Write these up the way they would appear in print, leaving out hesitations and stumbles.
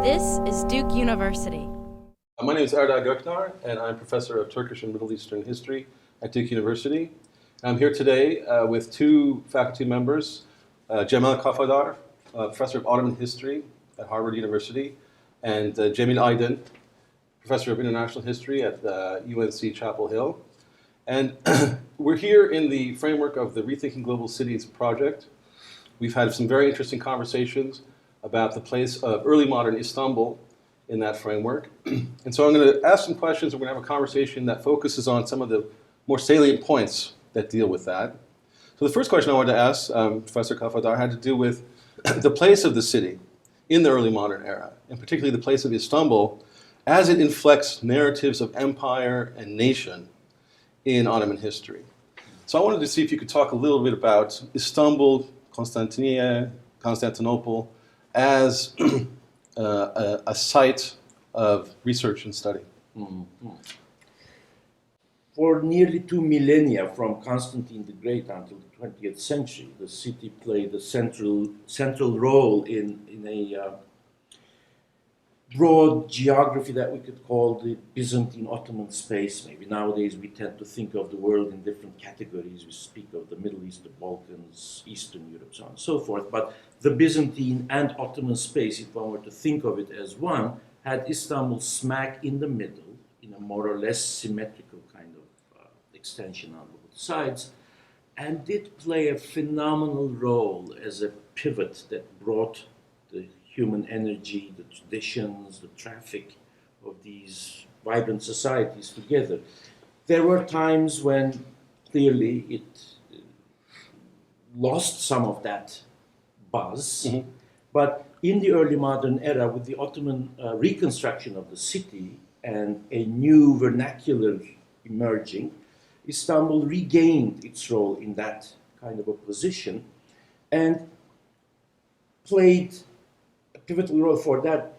This is Duke University. My name is Erdağ Göknar, and I'm professor of Turkish and Middle Eastern history at Duke University. I'm here today with two faculty members, Cemal Kafadar, professor of Ottoman history at Harvard University, and Cemil Aydin, professor of international history at UNC Chapel Hill. And we're here in the framework of the Rethinking Global Cities project. We've had some very interesting conversations about the place of early modern Istanbul in that framework. And so I'm going to ask some questions, and we're going to have a conversation that focuses on some of the more salient points that deal with that. So the first question I wanted to ask Professor Kafadar had to do with the place of the city in the early modern era, and particularly the place of Istanbul as it inflects narratives of empire and nation in Ottoman history. So I wanted to see if you could talk a little bit about Istanbul, Constantinople, as a site of research and study. Mm-hmm. For nearly 2 millennia, from Constantine the Great until the 20th century, the city played a central role in a broad geography that we could call the Byzantine Ottoman space. Maybe nowadays we tend to think of the world in different categories. We speak of the Middle East, the Balkans, Eastern Europe, so on and so forth. But the Byzantine and Ottoman space, if one were to think of it as one, had Istanbul smack in the middle, in a more or less symmetrical kind of extension on both sides, and did play a phenomenal role as a pivot that brought the human energy, the traditions, the traffic of these vibrant societies together. There were times when clearly it lost some of that buzz, but in the early modern era, with the Ottoman reconstruction of the city and a new vernacular emerging, Istanbul regained its role in that kind of a position and played pivotal role for that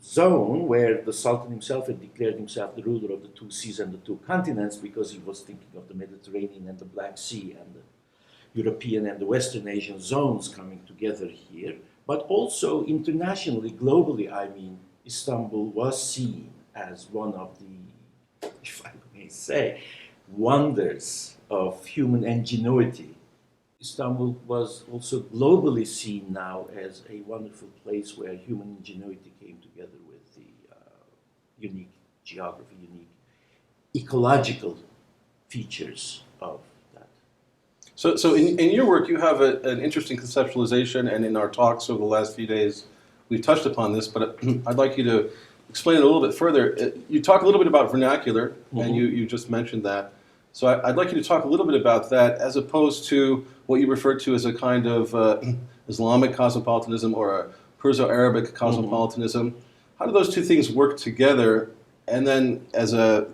zone where the Sultan himself had declared himself the ruler of the two seas and the two continents, because he was thinking of the Mediterranean and the Black Sea and the European and the Western Asian zones coming together here. But also internationally, globally, I mean, Istanbul was seen as one of the, if I may say, wonders of human ingenuity. Istanbul was also globally seen now as a wonderful place where human ingenuity came together with the unique geography, unique ecological features of that. So in your work, you have an interesting conceptualization, and in our talks over the last few days, we've touched upon this, but I'd like you to explain it a little bit further. You talk a little bit about vernacular, and you just mentioned that. So I'd like you to talk a little bit about that as opposed to what you refer to as a kind of Islamic cosmopolitanism or a Perso-Arabic cosmopolitanism. How do those two things work together? And then as a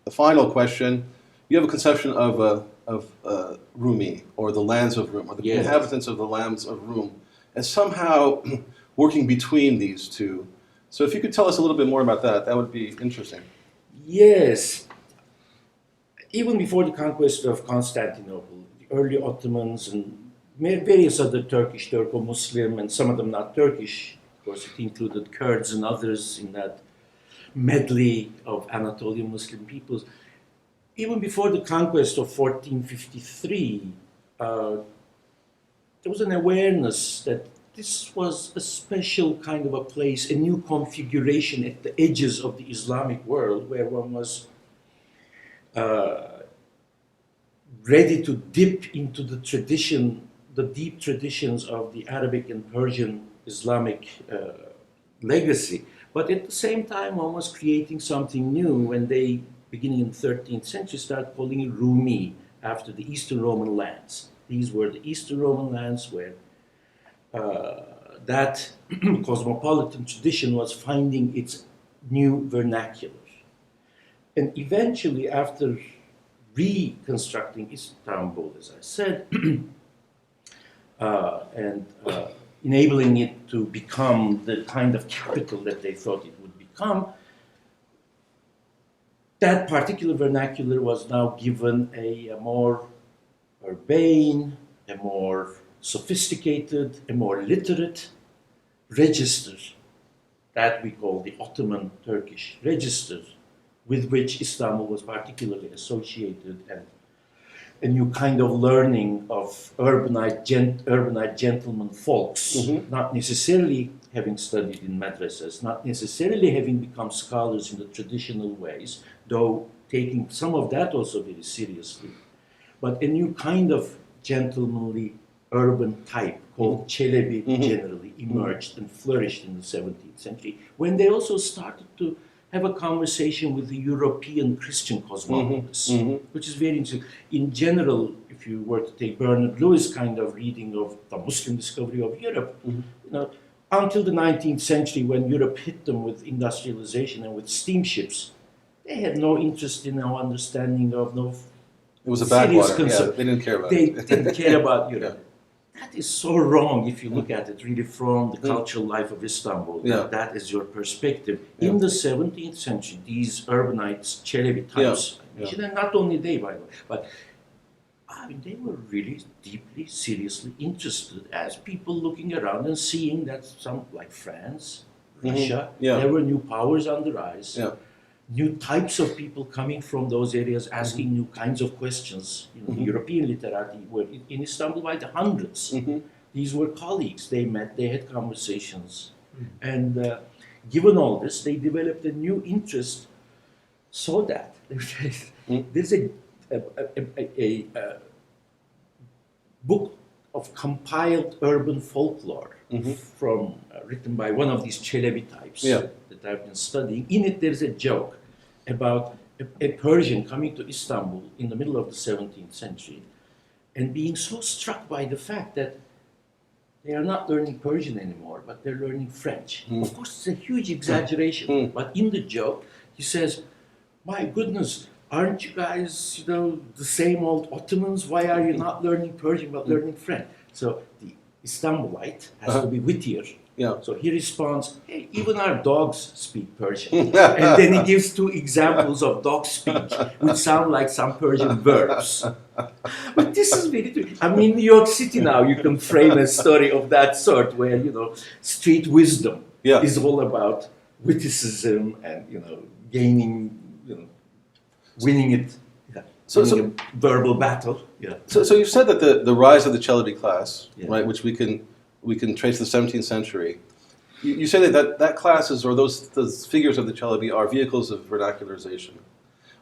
final question, you have a conception of Rumi, or the lands of Rum, or the inhabitants of the lands of Rum, as somehow working between these two. So if you could tell us a little bit more about that, that would be interesting. Yes. Even before the conquest of Constantinople, the early Ottomans and various other Turkish, Turco-Muslim, and some of them not Turkish, of course it included Kurds and others in that medley of Anatolian Muslim peoples. Even before the conquest of 1453, there was an awareness that this was a special kind of a place, a new configuration at the edges of the Islamic world, where one was ready to dip into the tradition, the deep traditions of the Arabic and Persian Islamic legacy. But at the same time, one was creating something new when they, beginning in the 13th century, started calling it Rumi, after the Eastern Roman lands. These were the Eastern Roman lands where that cosmopolitan tradition was finding its new vernacular. And eventually, after reconstructing Istanbul, as I said, and enabling it to become the kind of capital that they thought it would become, that particular vernacular was now given a more urbane, a more sophisticated, a more literate register that we call the Ottoman Turkish register, with which Istanbul was particularly associated, and a new kind of learning of urbanite gentleman folks, not necessarily having studied in madrasas, not necessarily having become scholars in the traditional ways, though taking some of that also very seriously, but a new kind of gentlemanly urban type called Çelebi generally emerged and flourished in the 17th century, when they also started to have a conversation with the European Christian cosmogonists, which is very interesting. In general, if you were to take Bernard Lewis' kind of reading of the Muslim discovery of Europe, you know, until the 19th century, when Europe hit them with industrialization and with steamships, they had no interest in our understanding of no. It was a backwater. Yeah, they didn't care about they it. They didn't care about Europe. That is so wrong if you look at it really from the cultural life of Istanbul. That is your perspective. In the 17th century, these urbanites, Çelebi types, and not only they, by the way, but I mean, they were really deeply, seriously interested as people looking around and seeing that some, like France, Russia, there were new powers on the rise. New types of people coming from those areas asking new kinds of questions. You know, the European literati were in Istanbul by the hundreds. These were colleagues. They met, they had conversations. And given all this, they developed a new interest so that there's a book of compiled urban folklore from written by one of these Çelebi types that I've been studying. In it, there's a joke about a Persian coming to Istanbul in the middle of the 17th century and being so struck by the fact that they are not learning Persian anymore, but they're learning French. Of course, it's a huge exaggeration, but in the joke, he says, "My goodness, aren't you guys, you know, the same old Ottomans? Why are you not learning Persian but learning French?" So the Istanbulite has to be wittier. So he responds, "Hey, even our dogs speak Persian." And then he gives two examples of dog speak, which sound like some Persian verbs. But this is very true. I mean, in New York City now, you can frame a story of that sort where, you know, street wisdom is all about witticism and, you know, gaining, you know, winning it. So a verbal battle. So you've said that the rise of the Çelebi class, right, which we can trace the 17th century. You say that classes or those figures of the Çelebi are vehicles of vernacularization.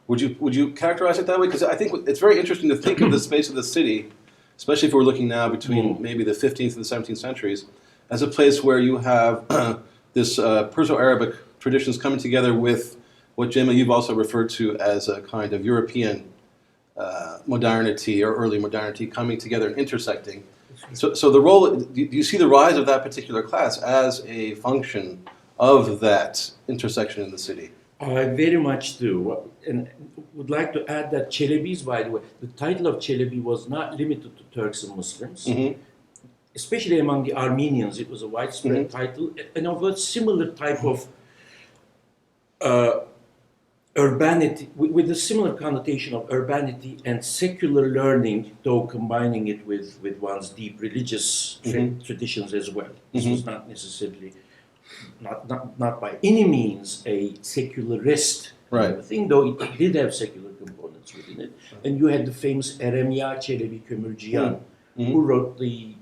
Would you characterize it that way? Because I think it's very interesting to think of the space of the city, especially if we're looking now between maybe the 15th and the 17th centuries, as a place where you have this Perso-Arabic traditions coming together with what, Cemil, you've also referred to as a kind of European modernity or early modernity coming together and intersecting. So the role, do you see the rise of that particular class as a function of that intersection in the city? I very much do. And would like to add that Çelebis, by the way, the title of Çelebi was not limited to Turks and Muslims. Especially among the Armenians, it was a widespread title, and of a similar type of urbanity, with a similar connotation of urbanity and secular learning, though combining it with one's deep religious traditions as well. This was not necessarily, not by any means a secularist thing, though it did have secular components within it. And you had the famous Eremya Çelebi Kömürciyan, who wrote the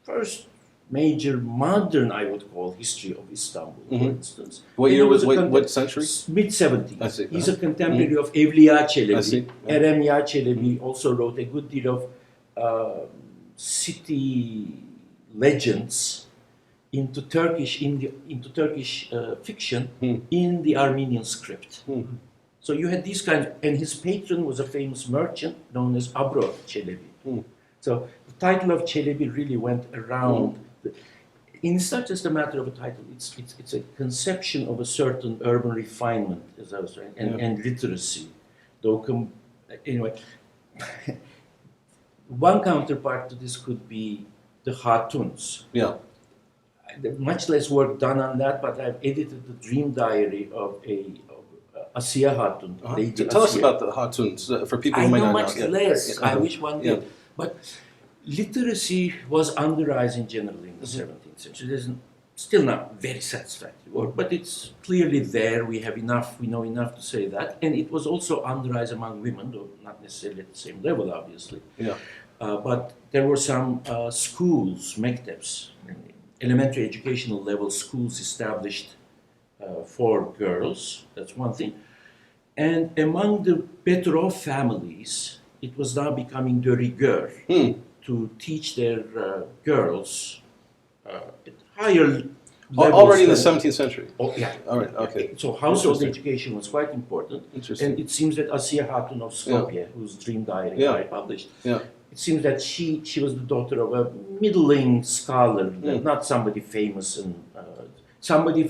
first major modern, I would call, history of Istanbul, for instance. What year was, what century? Mid-17th. He's a contemporary of Evliya Çelebi. Eremya Çelebi also wrote a good deal of city legends into Turkish fiction in the Armenian script. So you had these kinds, and his patron was a famous merchant known as Abro Çelebi. So the title of Çelebi really went around. It's not just a matter of a title, it's a conception of a certain urban refinement, as I was saying, and literacy. Though anyway, one counterpart to this could be the Hatuns. Much less work done on that, but I've edited the dream diary of Asiye Hatun. Tell us about the Hatuns, for people who may not know. I know much less. I wish one did. But literacy was on the rise in general in the 17th century. There's still not very satisfactory work, but it's clearly there. We know enough to say that. And it was also on the rise among women, though not necessarily at the same level, obviously. Yeah. But there were some schools, mektebs, elementary educational level schools established for girls. That's one thing. And among the better off families, it was now becoming de rigueur to teach their girls at higher levels. Already in the 17th century? Oh, yeah. All right, okay. So household education was quite important. Interesting. And it seems that Asiye Hatun of Skopje, whose Dream Diary I published, it seems that she was the daughter of a middling scholar, not somebody famous and somebody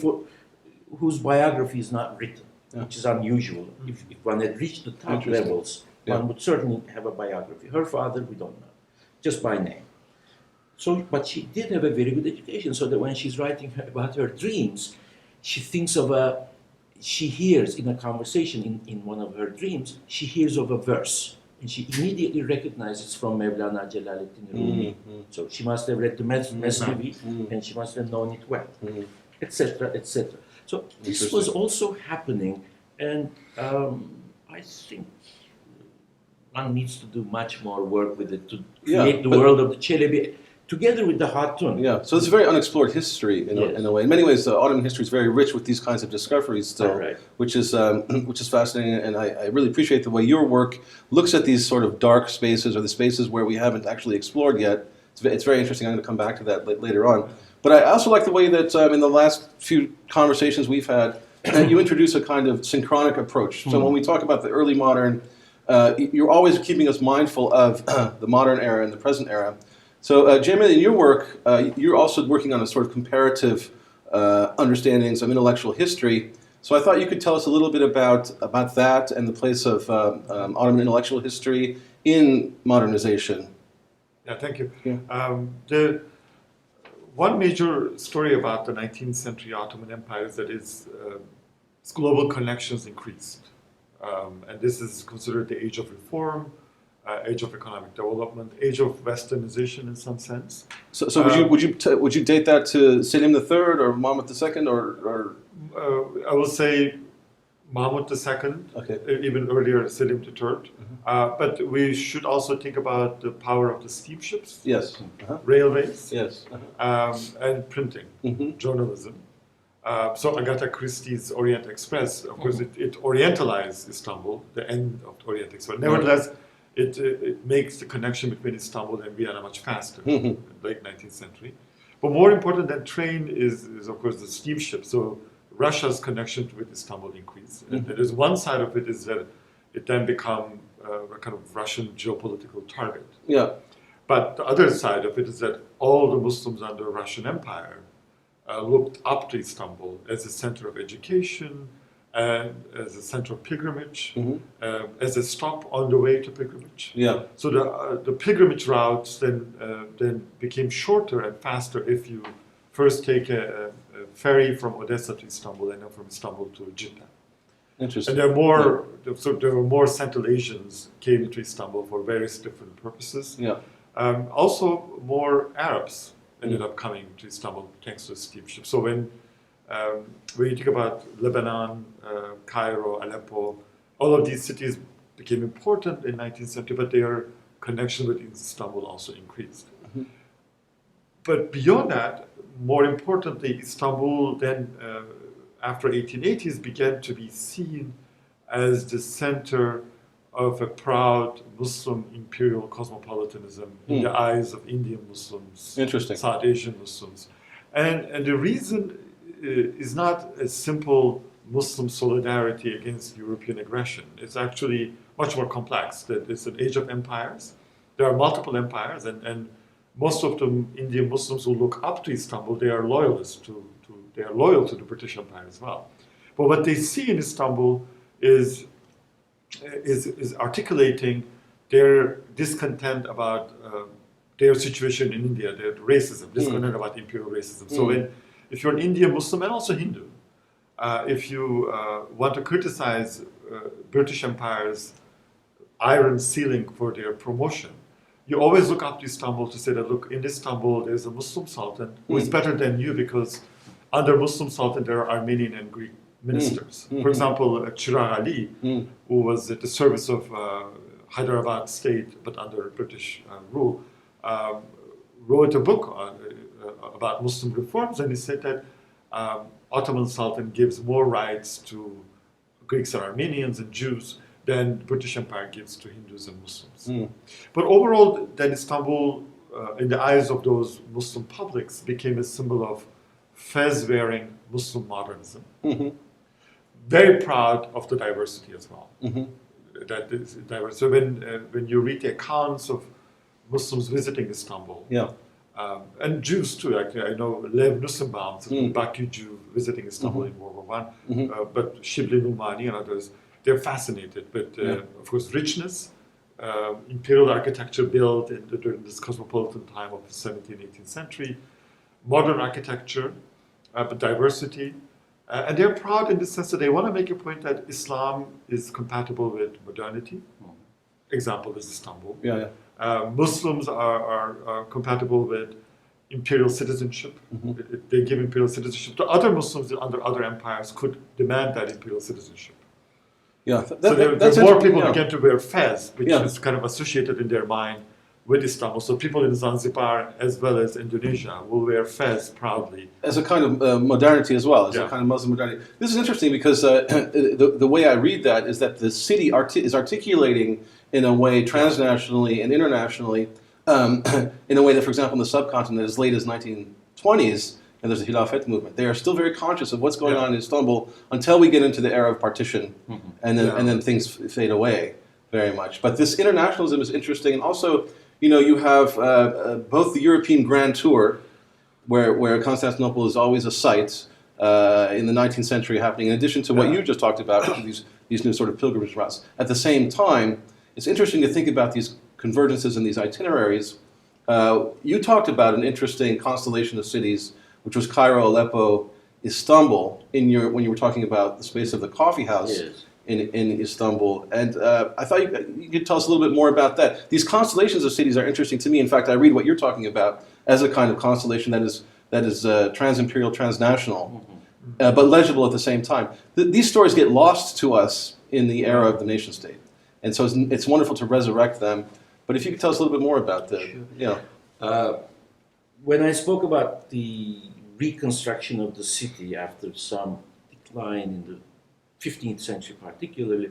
whose biography is not written, which is unusual. If one had reached the top levels, one would certainly have a biography. Her father, we don't know, just by name. So, but she did have a very good education, so that when she's writing about her dreams, she hears in a conversation in one of her dreams, she hears of a verse. And she immediately recognizes from Mevlana Celaleddin Rumi. So she must have read the Mesnevi, and she must have known it well, etc., etc. So this was also happening, and I think one needs to do much more work with it to create the world of the Çelebi, together with the Hatun. Yeah, so it's a very unexplored history in a way. In many ways, Ottoman history is very rich with these kinds of discoveries still, which is fascinating, and I really appreciate the way your work looks at these sort of dark spaces or the spaces where we haven't actually explored yet. It's very interesting. I'm going to come back to that later on. But I also like the way that in the last few conversations we've had, you introduce a kind of synchronic approach. So when we talk about the early modern, you're always keeping us mindful of the modern era and the present era. So, Cemil, in your work, you're also working on a sort of comparative understandings of intellectual history. So I thought you could tell us a little bit about that and the place of Ottoman intellectual history in modernization. Yeah, thank you. Yeah. The one major story about the 19th century Ottoman Empire is that its global connections increased. And this is considered the age of reform, age of economic development, age of westernization in some sense. So would you date that to Selim III or Mahmud II or? I will say Mahmud II, even earlier Selim III. But we should also think about the power of the steamships, railways, and printing, journalism. So Agatha Christie's Orient Express, of course, it orientalized Istanbul, the end of the Orient Express. Nevertheless, it makes the connection between Istanbul and Vienna much faster in the late 19th century. But more important than train is of course, the steamship. So Russia's connection with Istanbul increased. And there is one side of it is that it then become a kind of Russian geopolitical target. Yeah. But the other side of it is that all the Muslims under Russian Empire looked up to Istanbul as a center of education, and as a center of pilgrimage, as a stop on the way to pilgrimage. Yeah. So the pilgrimage routes then became shorter and faster if you first take a ferry from Odessa to Istanbul and then from Istanbul to Jeddah. Interesting. And there were more Central Asians came to Istanbul for various different purposes. Yeah. Also, more Arabs ended up coming to Istanbul thanks to steamship. So when you think about Lebanon, Cairo, Aleppo, all of these cities became important in 19th century, but their connection with Istanbul also increased. But beyond that, more importantly, Istanbul then, after 1880s, began to be seen as the center of a proud Muslim imperial cosmopolitanism in the eyes of Indian Muslims, South Asian Muslims. And the reason is not a simple Muslim solidarity against European aggression. It's actually much more complex. That it's an age of empires. There are multiple empires, and most of the Indian Muslims who look up to Istanbul, they are loyalists they are loyal to the British Empire as well. But what they see in Istanbul is articulating their discontent about their situation in India, their racism, discontent about imperial racism. So if you're an Indian Muslim and also Hindu, if you want to criticize British Empire's iron ceiling for their promotion, you always look up to Istanbul to say that, look, in Istanbul there's a Muslim sultan who is better than you because under Muslim Sultan, there are Armenian and Greek ministers. For example, Chirag Ali, who was at the service of Hyderabad state, but under British rule, wrote a book about Muslim reforms, and he said that Ottoman Sultan gives more rights to Greeks and Armenians and Jews than the British Empire gives to Hindus and Muslims. But overall, then Istanbul, in the eyes of those Muslim publics, became a symbol of fez-wearing Muslim modernism. Very proud of the diversity as well. That is diverse. So when you read the accounts of Muslims visiting Istanbul, and Jews too, actually, I know Lev Nussenbaum, a Baku Jew visiting Istanbul in World War I, but Shibli Numani and others, they're fascinated with, of course, richness, imperial architecture built during this cosmopolitan time of the 17th, 18th century, modern architecture, but diversity. And they're proud in the sense that they want to make a point that Islam is compatible with modernity. Example is Istanbul. Muslims are compatible with imperial citizenship. They give imperial citizenship to other Muslims under other empires could demand that imperial citizenship. So more people began to wear fez, which is kind of associated in their mind with Istanbul. So people in Zanzibar as well as Indonesia will wear fez proudly. As a kind of modernity as well, as a kind of Muslim modernity. This is interesting because the way I read that is that the city is articulating in a way transnationally and internationally, in a way that, for example, in the subcontinent as late as 1920s, and there's a Khilafat movement, they are still very conscious of what's going on in Istanbul until we get into the era of partition, and then things fade away very much. But this internationalism is interesting, and also, you have both the European Grand Tour, where Constantinople is always a site in the 19th century happening, in addition to what you just talked about, these new sort of pilgrimage routes. At the same time, it's interesting to think about these convergences and these itineraries. You talked about an interesting constellation of cities, which was Cairo, Aleppo, Istanbul, when you were talking about the space of the coffee house in Istanbul. And I thought you could tell us a little bit more about that. These constellations of cities are interesting to me. In fact, I read what you're talking about as a kind of constellation that is trans-imperial, transnational, but legible at the same time. These stories get lost to us in the era of the nation state. And so it's wonderful to resurrect them. But if you could tell us a little bit more about that. When I spoke about the reconstruction of the city after some decline in the 15th century particularly,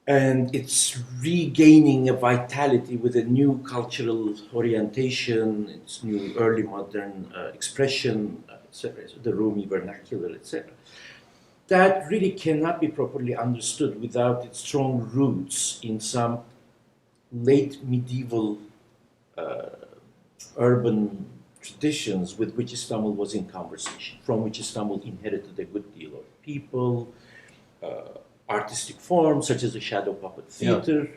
and it's regaining a vitality with a new cultural orientation, its new early modern expression, etc., the Rumi vernacular, etc., that really cannot be properly understood without its strong roots in some late medieval urban traditions with which Istanbul was in conversation, from which Istanbul inherited a good deal of people, artistic forms such as the shadow puppet theater,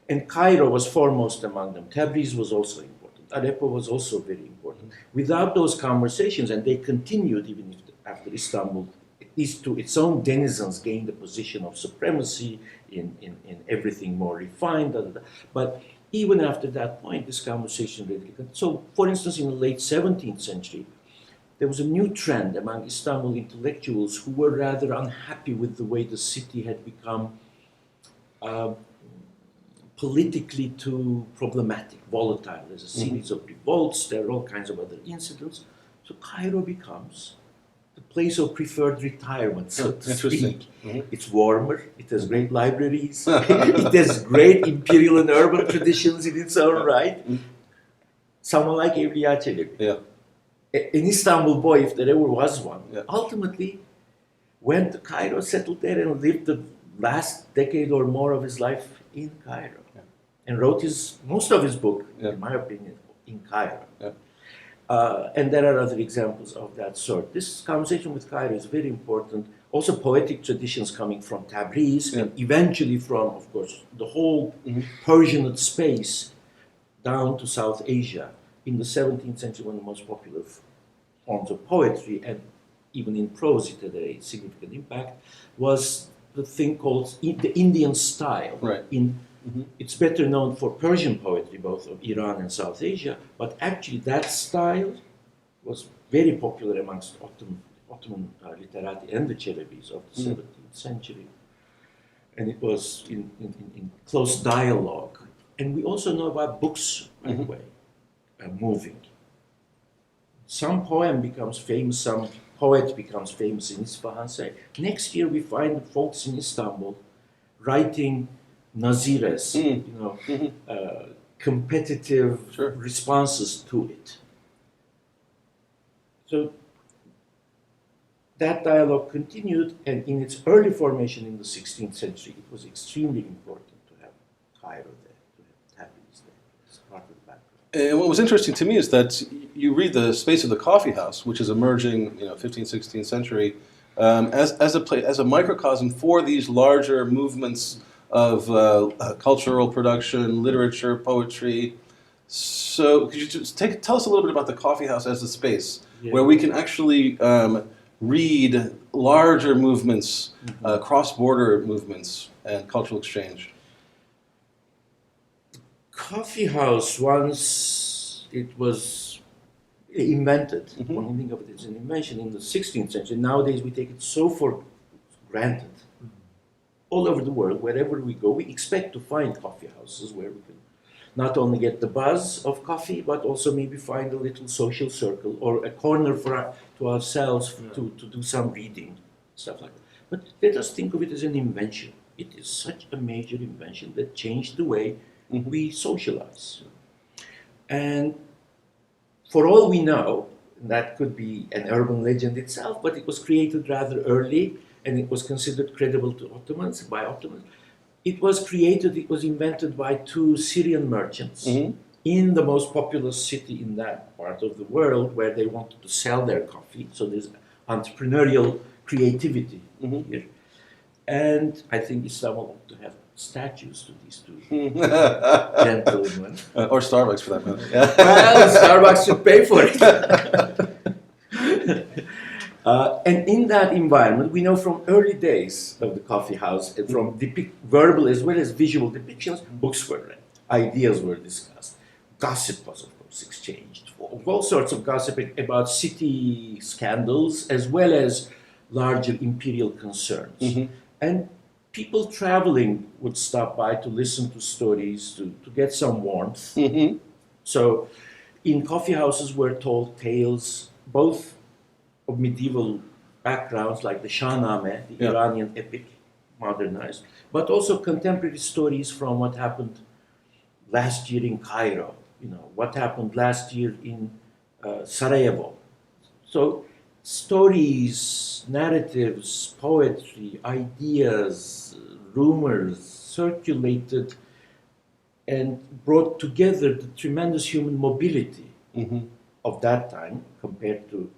and Cairo was foremost among them. Tabriz was also important. Aleppo was also very important. Without those conversations, and they continued even after Istanbul, at least to its own denizens, gained a position of supremacy in everything more refined, but even after that point, this conversation really continued. So, for instance, in the late 17th century, there was a new trend among Istanbul intellectuals who were rather unhappy with the way the city had become politically too problematic, volatile. There's a series of revolts, there are all kinds of other incidents. So Cairo becomes the place of preferred retirement, so to speak. It's warmer, it has great libraries, it has great imperial and urban traditions in its own right. Someone like Evliya Çelebi, an Istanbul boy, if there ever was one, ultimately went to Cairo, settled there, and lived the last decade or more of his life in Cairo, and wrote most of his book, in my opinion, in Cairo. And there are other examples of that sort. This conversation with Cairo is very important. Also poetic traditions coming from Tabriz, and eventually from, of course, the whole Persianate space down to South Asia. In the 17th century, one of the most popular forms of poetry, and even in prose it had a significant impact, was the thing called the Indian style. It's better known for Persian poetry, both of Iran and South Asia, but actually that style was very popular amongst Ottoman literati and the Celebis of the 17th century. And it was in close dialogue. And we also know about books, by the way, moving. Some poem becomes famous, some poet becomes famous in Isfahan. Say, next year we find the folks in Istanbul writing nazires, competitive responses to it. So that dialogue continued, and in its early formation in the 16th century, it was extremely important to have Cairo there, to have Tabriz there, as part of the background. And what was interesting to me is that you read the space of the coffee house, which is emerging, 15th, 16th century, as a microcosm for these larger movements of cultural production, literature, poetry. So could you just tell us a little bit about the coffee house as a space where we can actually read larger movements, cross-border movements, and cultural exchange? Coffee house, once it was invented, when you think of it as an invention in the 16th century, nowadays we take it so for granted. All over the world, wherever we go, we expect to find coffee houses where we can not only get the buzz of coffee, but also maybe find a little social circle or a corner to ourselves to do some reading, stuff like that. But let us think of it as an invention. It is such a major invention that changed the way we socialize. And for all we know, that could be an urban legend itself, but it was created rather early, and it was considered credible by Ottomans. It was invented by two Syrian merchants in the most populous city in that part of the world where they wanted to sell their coffee. So there's entrepreneurial creativity here. And I think Istanbul ought to have statues to these two gentlemen. Or Starbucks for that matter. Well, Starbucks should pay for it. And in that environment, we know from early days of the coffee house, from verbal as well as visual depictions, books were read, ideas were discussed, gossip was, of course, exchanged, all sorts of gossip about city scandals as well as larger imperial concerns. And people traveling would stop by to listen to stories, to get some warmth. So in coffee houses were told tales, both of medieval backgrounds like the Shahnameh, the Iranian epic, modernized, but also contemporary stories from what happened last year in Cairo, what happened last year in Sarajevo. So stories, narratives, poetry, ideas, rumors circulated and brought together the tremendous human mobility of that time compared to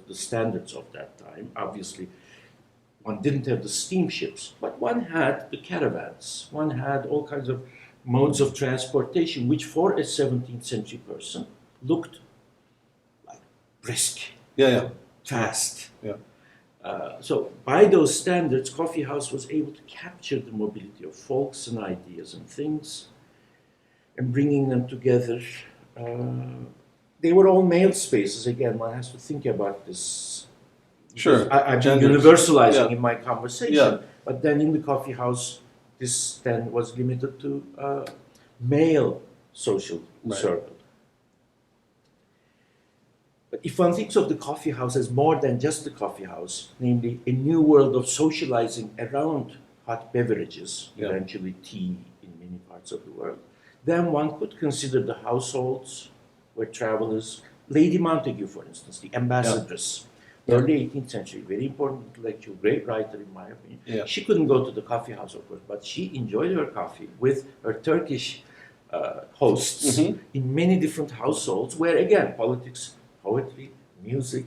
the standards of that time. Obviously, one didn't have the steamships, but one had the caravans. One had all kinds of modes of transportation, which for a 17th century person looked like brisk, fast. So by those standards, coffee house was able to capture the mobility of folks and ideas and things and bringing them together. They were all male spaces. Again, one has to think about this. Sure. I'm universalizing in my conversation. But then in the coffee house, this then was limited to male social circle. But if one thinks of the coffee house as more than just the coffee house, namely a new world of socializing around hot beverages, eventually tea in many parts of the world, then one could consider the households where travelers, Lady Montagu, for instance, the ambassadress, early 18th century, very important intellectual, great writer in my opinion. She couldn't go to the coffee house, of course, but she enjoyed her coffee with her Turkish hosts in many different households where, again, politics, poetry, music,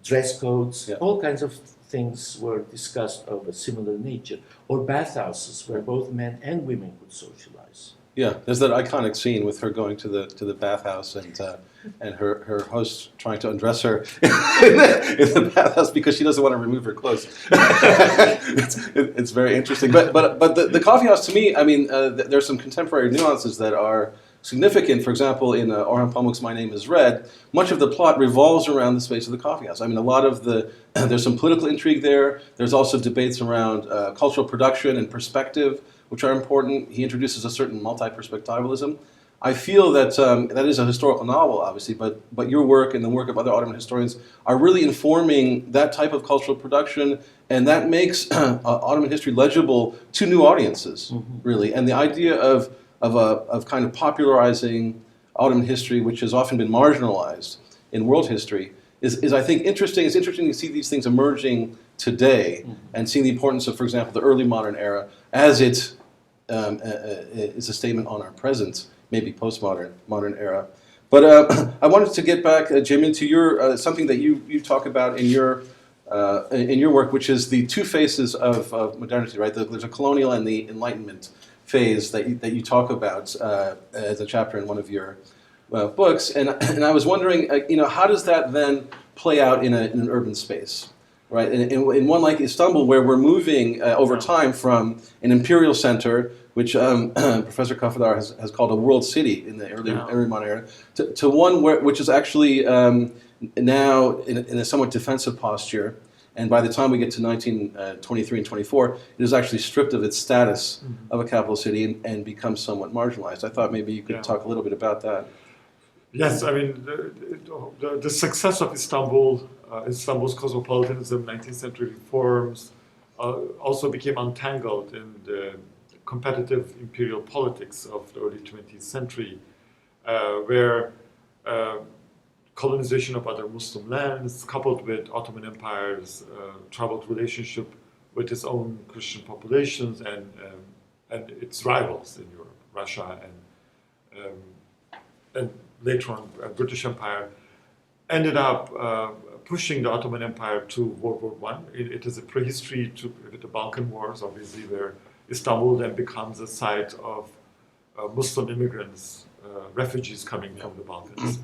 dress codes, all kinds of things were discussed of a similar nature. Or bathhouses where both men and women could socialize. There's that iconic scene with her going to the bathhouse and her host trying to undress her in the bathhouse because she doesn't want to remove her clothes. It's very interesting. But the coffee house, to me, I mean, there's some contemporary nuances that are significant. For example, in Orhan Pamuk's My Name is Red, much of the plot revolves around the space of the coffee house. I mean, a lot of there's some political intrigue there. There's also debates around cultural production and perspective, which are important. He introduces a certain multi-perspectivalism. I feel that that is a historical novel, obviously, but your work and the work of other Ottoman historians are really informing that type of cultural production, and that makes Ottoman history legible to new audiences, really. And the idea of kind of popularizing Ottoman history, which has often been marginalized in world history, is I think interesting. It's interesting to see these things emerging today and seeing the importance of, for example, the early modern era as it is a statement on our present, maybe modern era. But I wanted to get back, Jim, into your something that you talk about in your work, which is the two phases of modernity, right? There's a colonial and the Enlightenment phase that you talk about as a chapter in one of your books, and I was wondering, how does that then play out in an urban space, right? In one like Istanbul, where we're moving over time from an imperial center, which Professor Kafadar has called a world city in the early modern era, to one which is actually now in a somewhat defensive posture. And by the time we get to 1923 and 24, it is actually stripped of its status of a capital city and becomes somewhat marginalized. I thought maybe you could talk a little bit about that. Yes, I mean, the success of Istanbul, Istanbul's cosmopolitanism, 19th century reforms, also became untangled in the competitive imperial politics of the early 20th century, where colonization of other Muslim lands, coupled with Ottoman Empire's troubled relationship with its own Christian populations and its rivals in Europe, Russia and later on British Empire, ended up pushing the Ottoman Empire to World War I. It is a prehistory to the Balkan Wars, obviously, where Istanbul then becomes a site of Muslim immigrants, refugees coming from the Balkans.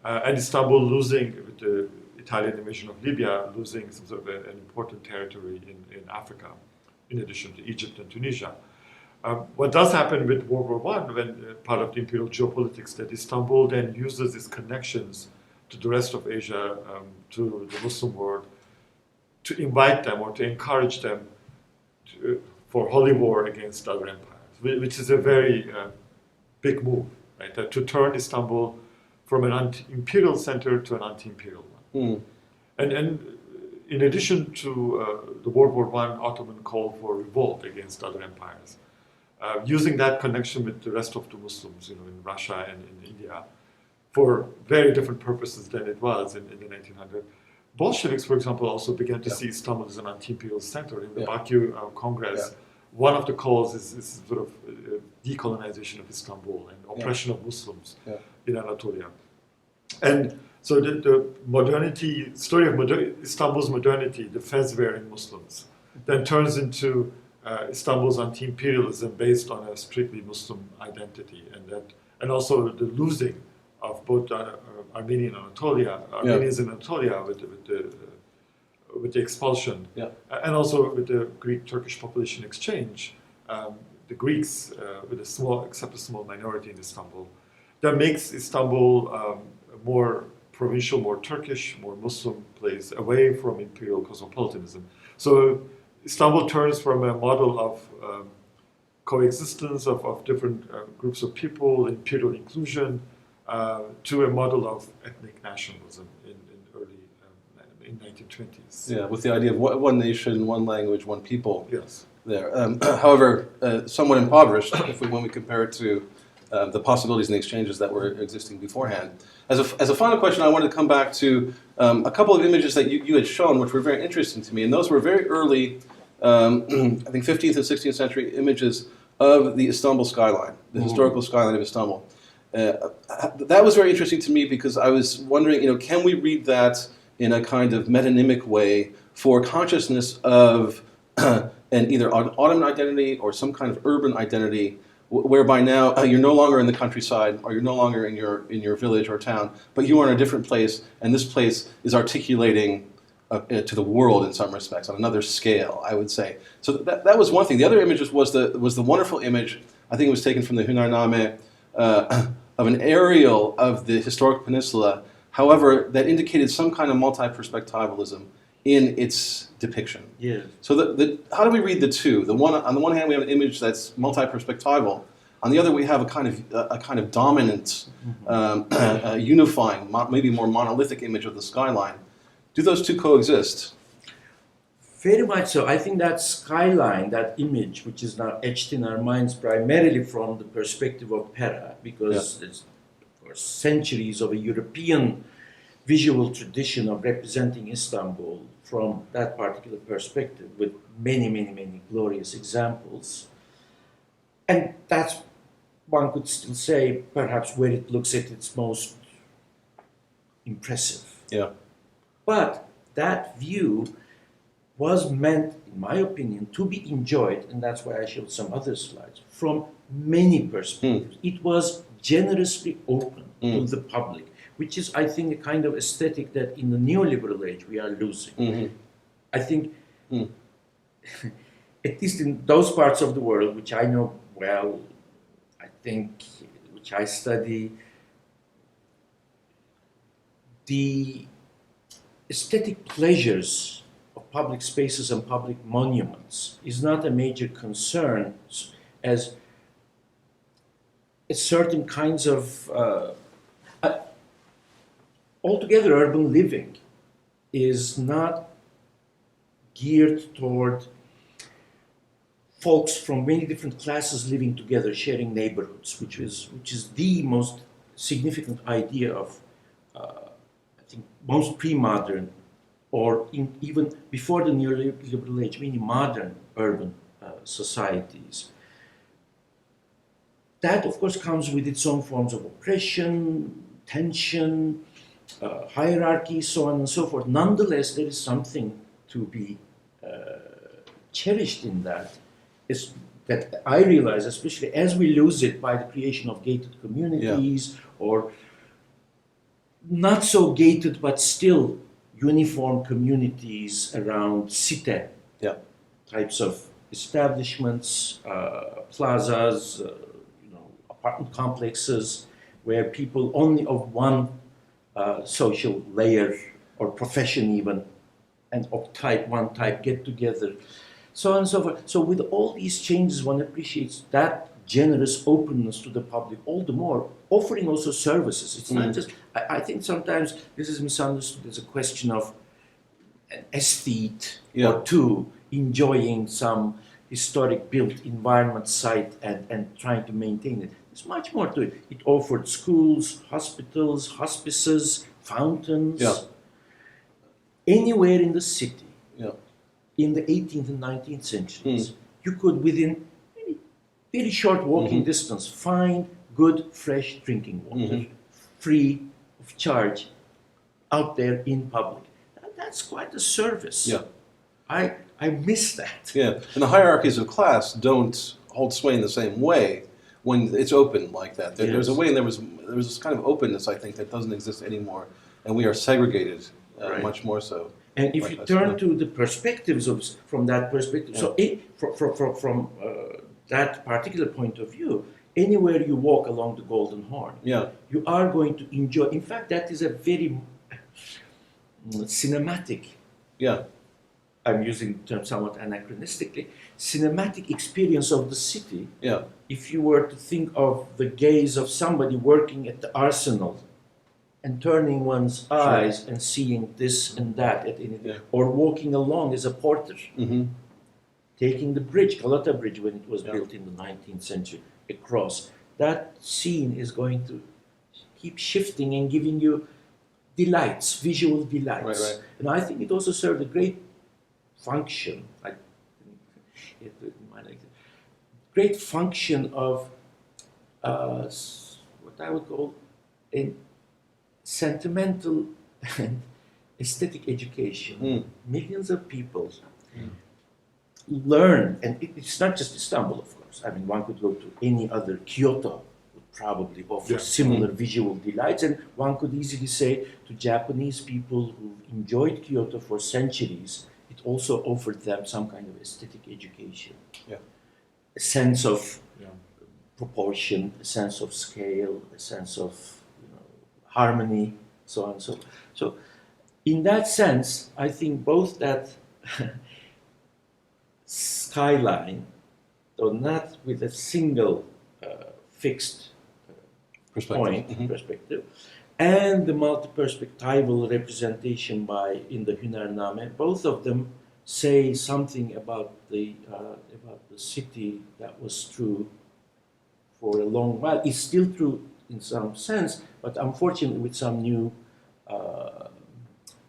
And Istanbul losing, with the Italian invasion of Libya, losing some sort of an important territory in Africa, in addition to Egypt and Tunisia. What does happen with World War I, when part of the imperial geopolitics, that Istanbul then uses its connections to the rest of Asia, to the Muslim world, to invite them or to encourage them for holy war against other empires, which is a very big move, right? To turn Istanbul from an imperial center to an anti-imperial one. And in addition to the World War I Ottoman call for revolt against other empires, using that connection with the rest of the Muslims, in Russia and in India, for very different purposes than it was in the 1900s. Bolsheviks, for example, also began to see Istanbul as an anti-imperial center. In the Baku Congress, one of the calls is sort of decolonization of Istanbul and oppression of Muslims in Anatolia. And so the modernity, story of Istanbul's modernity, the fez-wearing Muslims, then turns into Istanbul's anti-imperialism based on a strictly Muslim identity, and also the losing of both Armenians in Anatolia with the expulsion, and also with the Greek-Turkish population exchange, the Greeks with a small minority in Istanbul, that makes Istanbul a more provincial, more Turkish, more Muslim place, away from imperial cosmopolitanism. So Istanbul turns from a model of coexistence of different groups of people, imperial inclusion, to a model of ethnic nationalism in 1920s. Yeah, with the idea of one nation, one language, one people. Yes. There. However, somewhat impoverished when we compare it to the possibilities and the exchanges that were existing beforehand. As a final question, I wanted to come back to a couple of images that you had shown, which were very interesting to me, and those were very early, I think 15th and 16th century images of the Istanbul skyline, the historical skyline of Istanbul. That was very interesting to me because I was wondering, can we read that in a kind of metonymic way for consciousness of an either Ottoman identity or some kind of urban identity, whereby now you're no longer in the countryside or you're no longer in your village or town, but you are in a different place, and this place is articulating to the world in some respects on another scale, I would say. So that was one thing. The other image was the wonderful image. I think it was taken from the Hunarname of an aerial of the historic peninsula, however, that indicated some kind of multi-perspectivalism in its depiction. Yes. So how do we read the two? On the one hand, we have an image that's multi-perspectival. On the other, we have a kind of dominant, unifying, maybe more monolithic image of the skyline. Do those two coexist? Very much so. I think that skyline, that image, which is now etched in our minds primarily from the perspective of Pera, because there's, of course, centuries of a European visual tradition of representing Istanbul from that particular perspective, with many, many, many glorious examples. And that's, one could still say, perhaps where it looks at its most impressive. Yeah. But that view was meant, in my opinion, to be enjoyed, and that's why I showed some other slides, from many perspectives. It was generously open to the public, which is, I think, a kind of aesthetic that in the neoliberal age we are losing. I think, at least in those parts of the world, which I know well, I think, which I study, the aesthetic pleasures of public spaces and public monuments is not a major concern as certain kinds of altogether urban living is not geared toward folks from many different classes living together, sharing neighborhoods, which is the most significant idea of I think most pre-modern, or even before the neoliberal age, many modern urban societies. That, of course, comes with its own forms of oppression, tension, hierarchy, so on and so forth. Nonetheless, there is something to be cherished in that. Is that I realize, especially as we lose it by the creation of gated communities, or not so gated but still uniform communities around cité types of establishments, plazas, apartment complexes, where people only of one social layer or profession even, and of one type get together, so on and so forth. So with all these changes, one appreciates that generous openness to the public all the more, offering also services. It's not just, I think sometimes this is misunderstood as a question of an aesthete or two enjoying some historic built environment site and trying to maintain it. There's much more to it. It offered schools, hospitals, hospices, fountains, anywhere in the city. In the 18th and 19th centuries, you could, within very short walking distance, find good, fresh drinking water, free of charge, out there in public. That's quite a service. I miss that. And the hierarchies of class don't hold sway in the same way when it's open like that. There's a way, and there was this kind of openness, I think, that doesn't exist anymore, and we are segregated much more so. And if you turn to the perspectives from that perspective, so from that particular point of view, anywhere you walk along the Golden Horn, you are going to enjoy. In fact, that is a very cinematic. I'm using the term somewhat anachronistically. Cinematic experience of the city. If you were to think of the gaze of somebody working at the arsenal, and turning one's eyes and seeing this and that at anything, or walking along as a porter, taking the bridge, Galata Bridge, when it was built in the 19th century, across. That scene is going to keep shifting and giving you delights, visual delights. And I think it also served a great function, great function of what I would call a sentimental and aesthetic education. Millions of people learn, and it's not just Istanbul, of course. I mean, one could go to any other. Kyoto would probably offer similar visual delights, and one could easily say to Japanese people who enjoyed Kyoto for centuries, it also offered them some kind of aesthetic education, a sense of proportion, a sense of scale, a sense of harmony, so on and so. So, in that sense, I think both that skyline, though not with a single fixed point perspective, and the multi-perspectival representation in the Hünername, both of them say something about the city that was true for a long while. It's still true in some sense, but unfortunately with some new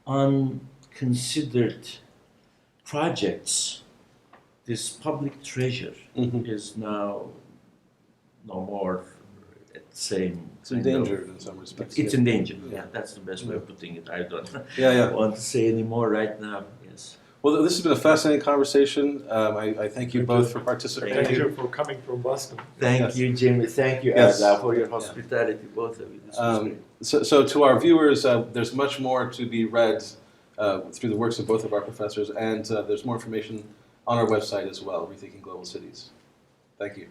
unconsidered projects, this public treasure is now no more at the same. It's endangered in some respects. It's endangered. Yeah, that's the best way of putting it. I don't Yeah. want to say any more right now. Yes. Well, this has been a fascinating conversation. I thank you both for participating. Thank you for coming from Boston. Thank you, Jimmy. Thank you, Yes. Erdağ, for your hospitality, both of you. This was great. So to our viewers, there's much more to be read through the works of both of our professors, and there's more information on our website as well, Rethinking Global Cities. Thank you.